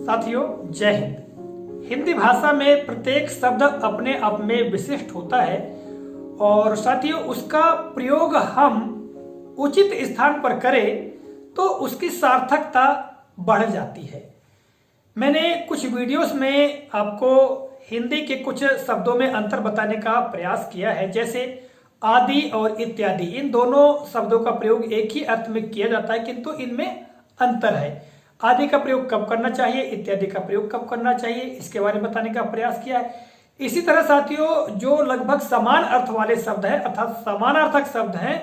साथियों जय हिंद। हिंदी भाषा में प्रत्येक शब्द अपने आप में विशिष्ट होता है और साथियों उसका प्रयोग हम उचित स्थान पर करें तो उसकी सार्थकता बढ़ जाती है। मैंने कुछ वीडियोस में आपको हिंदी के कुछ शब्दों में अंतर बताने का प्रयास किया है, जैसे आदि और इत्यादि। इन दोनों शब्दों का प्रयोग एक ही अर्थ में किया जाता है, किंतु इनमें अंतर है। आदि का प्रयोग कब करना चाहिए, इत्यादि का प्रयोग कब करना चाहिए, इसके बारे में बताने का प्रयास किया है। इसी तरह साथियों जो लगभग समान अर्थ वाले शब्द हैं अर्थात समानार्थक शब्द हैं,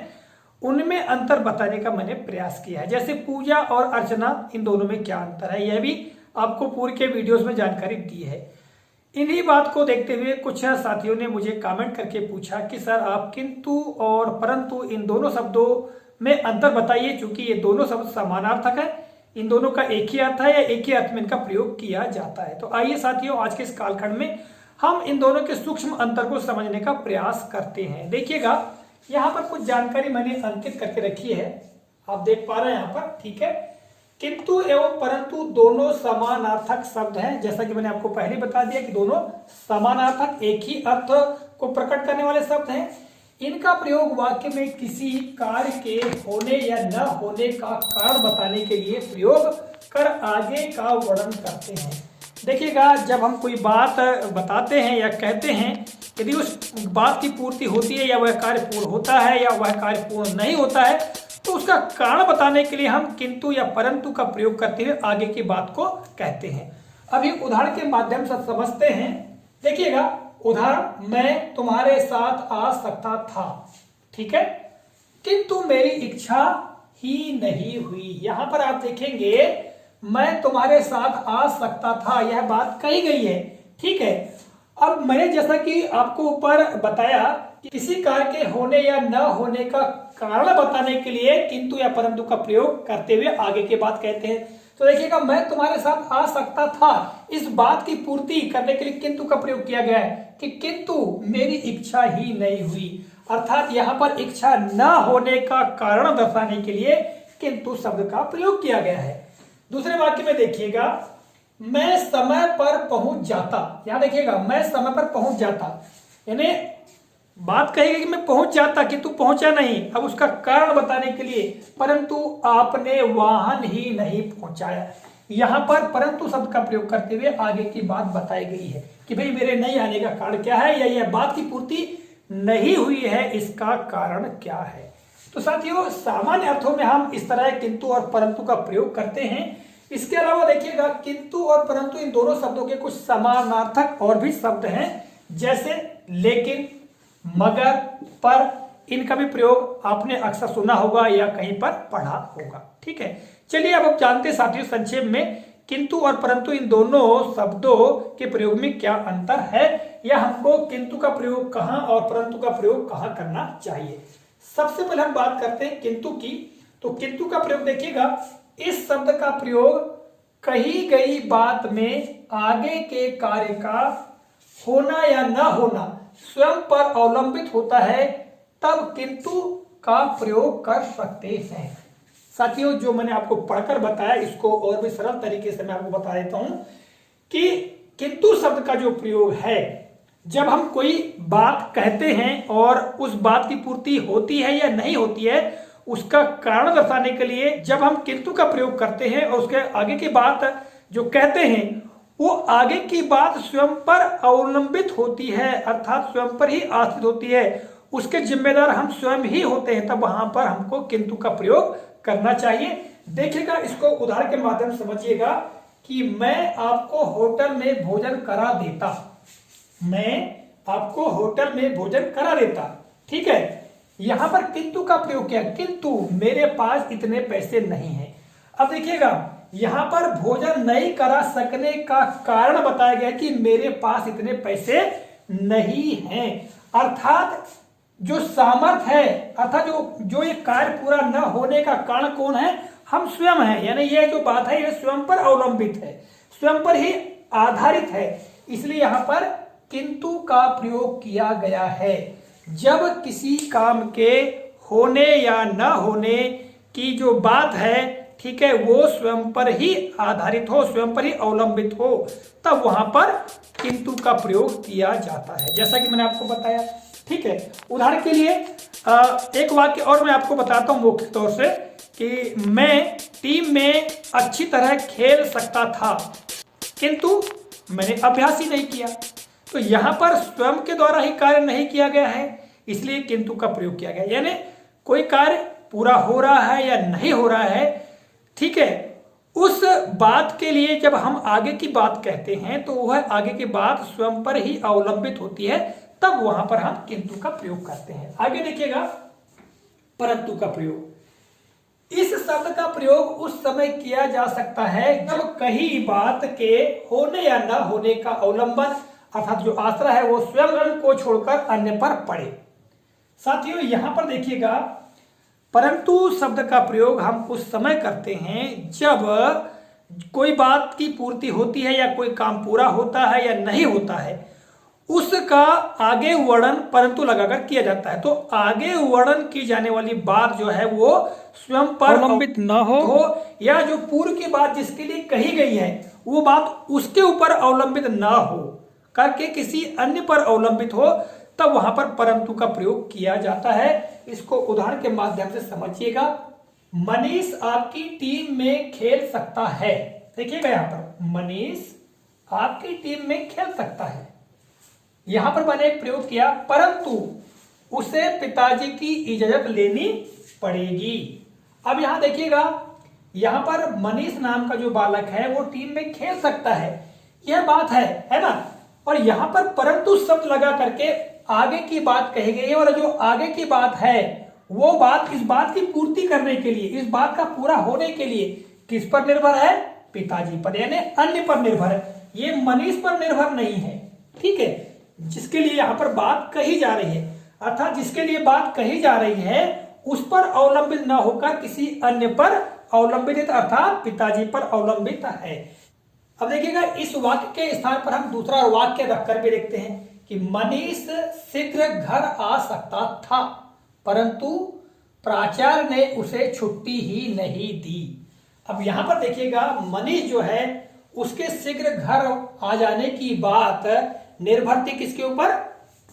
उनमें अंतर बताने का मैंने प्रयास किया है। जैसे पूजा और अर्चना, इन दोनों में क्या अंतर है, यह भी आपको पूर्व के वीडियोस में जानकारी दी है। इन्हीं बात को देखते हुए कुछ साथियों ने मुझे कमेंट करके पूछा कि सर आप किंतु और परंतु इन दोनों शब्दों में अंतर बताइए, चूंकि ये दोनों शब्द समानार्थक है, इन दोनों का एक ही अर्थ है या एक ही अर्थ में इनका प्रयोग किया जाता है। तो आइए साथियों आज के इस कालखंड में हम इन दोनों के सूक्ष्म अंतर को समझने का प्रयास करते हैं। देखिएगा यहाँ पर कुछ जानकारी मैंने अंकित करके रखी है, आप देख पा रहे हैं यहाँ पर, ठीक है। किंतु एवं परंतु दोनों समानार्थक शब्द हैं, जैसा कि मैंने आपको पहले बता दिया कि दोनों समानार्थक एक ही अर्थ को प्रकट करने वाले शब्द हैं। इनका प्रयोग वाक्य में किसी कार्य के होने या न होने का कारण बताने के लिए प्रयोग कर आगे का वर्णन करते हैं। देखिएगा जब हम कोई बात बताते हैं या कहते हैं, यदि उस बात की पूर्ति होती है या वह कार्य पूर्ण होता है या वह कार्य पूर्ण नहीं होता है, तो उसका कारण बताने के लिए हम किंतु या परंतु का प्रयोग करते हुए आगे की बात को कहते हैं। अभी उदाहरण के माध्यम से समझते हैं। देखिएगा उदाहरण, मैं तुम्हारे साथ आ सकता था, ठीक है, किंतु मेरी इच्छा ही नहीं हुई। यहां पर आप देखेंगे मैं तुम्हारे साथ आ सकता था, यह बात कही गई है, ठीक है। अब मैंने जैसा कि आपको ऊपर बताया कि किसी कार्य के होने या न होने का कारण बताने के लिए किंतु या परंतु का प्रयोग करते हुए आगे की बात कहते हैं। तो देखिएगा मैं तुम्हारे साथ आ सकता था, इस बात की पूर्ति करने के लिए किंतु का प्रयोग किया गया है कि किंतु मेरी इच्छा ही नहीं हुई, अर्थात यहाँ पर इच्छा न होने का कारण दर्शाने के लिए किंतु शब्द का प्रयोग किया गया है। दूसरे वाक्य में देखिएगा मैं समय पर पहुंच जाता, यहां देखिएगा मैं समय पर पहुंच जाता, यानी बात कहेगी कि मैं पहुंच जाता किंतु पहुंचा नहीं। अब उसका कारण बताने के लिए परंतु आपने वाहन ही नहीं पहुंचाया, यहां पर परंतु शब्द का प्रयोग करते हुए आगे की बात बताई गई है कि भाई मेरे नहीं आने का कारण क्या है या यह बात की पूर्ति नहीं हुई है, इसका कारण क्या है। तो साथियों सामान्य अर्थों में हम इस तरह किंतु और परंतु का प्रयोग करते हैं। इसके अलावा देखिएगा किंतु और परंतु इन दोनों शब्दों के कुछ समानार्थक और भी शब्द हैं, जैसे लेकिन, मगर, पर, इनका भी प्रयोग आपने अक्सर सुना होगा या कहीं पर पढ़ा होगा, ठीक है। चलिए अब आप जानते हैं साथियों संक्षेप में किंतु और परंतु इन दोनों शब्दों के प्रयोग में क्या अंतर है या हमको किंतु का प्रयोग कहां और परंतु का प्रयोग कहां करना चाहिए। सबसे पहले हम बात करते हैं किंतु की। तो किंतु का प्रयोग देखिएगा, इस शब्द का प्रयोग कही गई बात में आगे के कार्य का होना या न होना स्वयं पर अवलंबित होता है, तब किंतु का प्रयोग कर सकते हैं। साथियों जो मैंने आपको पढ़कर बताया इसको और भी सरल तरीके से मैं आपको बता देता हूं कि किंतु शब्द का जो प्रयोग है, जब हम कोई बात कहते हैं और उस बात की पूर्ति होती है या नहीं होती है, उसका कारण दर्शाने के लिए जब हम किंतु का प्रयोग करते हैं और उसके आगे की बात जो कहते हैं वो आगे की बात स्वयं पर अवलंबित होती है, अर्थात स्वयं पर ही आश्रित होती है, उसके जिम्मेदार हम स्वयं ही होते हैं, तब वहां पर हमको किंतु का प्रयोग करना चाहिए। देखिएगा इसको उदाहरण के माध्यम से समझिएगा कि मैं आपको होटल में भोजन करा देता, मैं आपको होटल में भोजन करा देता, ठीक है। यहां पर किंतु का प्रयोग किया, किंतु मेरे पास इतने पैसे नहीं है। अब देखिएगा यहां पर भोजन नहीं करा सकने का कारण बताया गया कि मेरे पास इतने पैसे नहीं हैं, अर्थात जो सामर्थ है, अर्थात जो ये कार्य पूरा न होने का कारण कौन है, हम स्वयं हैं, यानी ये जो बात है ये स्वयं पर अवलंबित है, स्वयं पर ही आधारित है, इसलिए यहां पर किंतु का प्रयोग किया गया है। जब किसी काम के होने या न होने की जो बात है, ठीक है, वो स्वयं पर ही आधारित हो, स्वयं पर ही अवलंबित हो, तब वहां पर किंतु का प्रयोग किया जाता है, जैसा कि मैंने आपको बताया। ठीक है, उदाहरण के लिए एक वाक्य और मैं आपको बताता हूं मौखिक तौर से कि मैं टीम में अच्छी तरह खेल सकता था किंतु मैंने अभ्यास ही नहीं किया। तो यहां पर स्वयं के द्वारा ही कार्य नहीं किया गया है, इसलिए किंतु का प्रयोग किया गया। यानी कोई कार्य पूरा हो रहा है या नहीं हो रहा है, ठीक है, उस बात के लिए जब हम आगे की बात कहते हैं तो वह आगे की बात स्वयं पर ही अवलंबित होती है, तब वहां पर हम किंतु का प्रयोग करते हैं। आगे देखिएगा, परंतु का प्रयोग। इस शब्द का प्रयोग उस समय किया जा सकता है जब कहीं बात के होने या न होने का अवलंबन अर्थात जो आश्रय है वो स्वयं को छोड़कर अन्य पर पड़े। साथियों, यहां पर देखिएगा, परंतु शब्द का प्रयोग हम उस समय करते हैं जब कोई बात की पूर्ति होती है या कोई काम पूरा होता है या नहीं होता है, उसका आगे वर्णन परंतु लगाकर किया जाता है। तो आगे वर्णन की जाने वाली बात जो है वो स्वयं पर अवलंबित न हो या जो पूर्व की बात जिसके लिए कही गई है वो बात उसके ऊपर अवलंबित न हो करके किसी अन्य पर अवलंबित हो, तब वहां पर परंतु का प्रयोग किया जाता है। इसको उदाहरण के माध्यम से समझिएगा। मनीष आपकी टीम में खेल सकता है। देखिएगा यहां पर, मनीष आपकी टीम में खेल सकता है। यहां पर मैंने एक प्रयोग किया, परंतु उसे पिताजी की इजाजत लेनी पड़ेगी। अब यहां देखिएगा, यहां पर मनीष नाम का जो बालक है वो टीम में खेल सकता है, यह बात है ना। और यहां पर परंतु शब्द लगा करके आगे की बात कही गई है, और जो आगे की बात है वो बात इस बात की पूर्ति करने के लिए, इस बात का पूरा होने के लिए किस पर निर्भर है? पिताजी पर, यानी अन्य पर निर्भर है, ये मनीष पर निर्भर नहीं है। ठीक है, जिसके लिए यहां पर बात कही जा रही है, अर्थात जिसके लिए बात कही जा रही है उस पर अवलंबित न होकर किसी अन्य पर अवलंबित, अर्थात पिताजी पर अवलंबित है। अब देखिएगा, इस वाक्य के स्थान पर हम दूसरा वाक्य रखकर भी देखते हैं कि मनीष शीघ्र घर आ सकता था परंतु प्राचार्य ने उसे छुट्टी ही नहीं दी। अब यहां पर देखिएगा, मनीष जो है उसके शीघ्र घर आ जाने की बात निर्भर थी किसके ऊपर?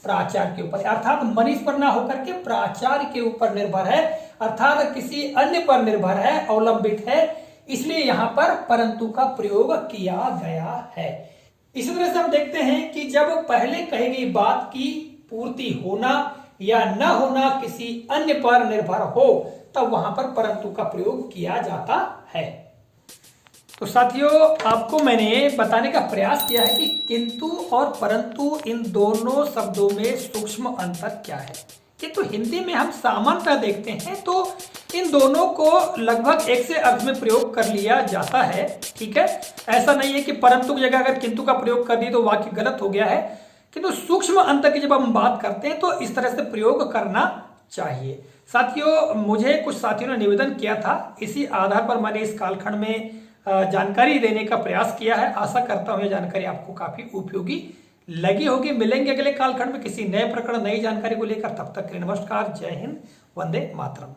प्राचार्य के ऊपर, अर्थात मनीष पर ना होकर के प्राचार्य के ऊपर निर्भर है, अर्थात किसी अन्य पर निर्भर है, अवलंबित है, इसलिए यहां पर परंतु का प्रयोग किया गया है। इसी तरह से हम देखते हैं कि जब पहले कही गई बात की पूर्ति होना या न होना किसी अन्य पर निर्भर हो, तब वहां पर परंतु का प्रयोग किया जाता है। तो साथियों, आपको मैंने बताने का प्रयास किया है कि किंतु और परंतु इन दोनों शब्दों में सूक्ष्म अंतर क्या है। ये तो हिंदी में हम सामान्यतः देखते हैं तो इन दोनों को लगभग एक से अर्थ में प्रयोग कर लिया जाता है। ठीक है, ऐसा नहीं है कि परंतु की जगह अगर किंतु का प्रयोग कर दिए तो वाक्य गलत हो गया है, किंतु सूक्ष्म अंतर की जब हम बात करते हैं तो इस तरह से प्रयोग करना चाहिए। साथियों, मुझे कुछ साथियों ने निवेदन किया था, इसी आधार पर मैंने इस कालखंड में जानकारी देने का प्रयास किया है। आशा करता हूं यह जानकारी आपको काफी उपयोगी लगी होगी। मिलेंगे अगले कालखंड में किसी नए प्रकरण, नई जानकारी को लेकर। तब तक के लिए नमस्कार, जय हिंद, वंदे मातरम।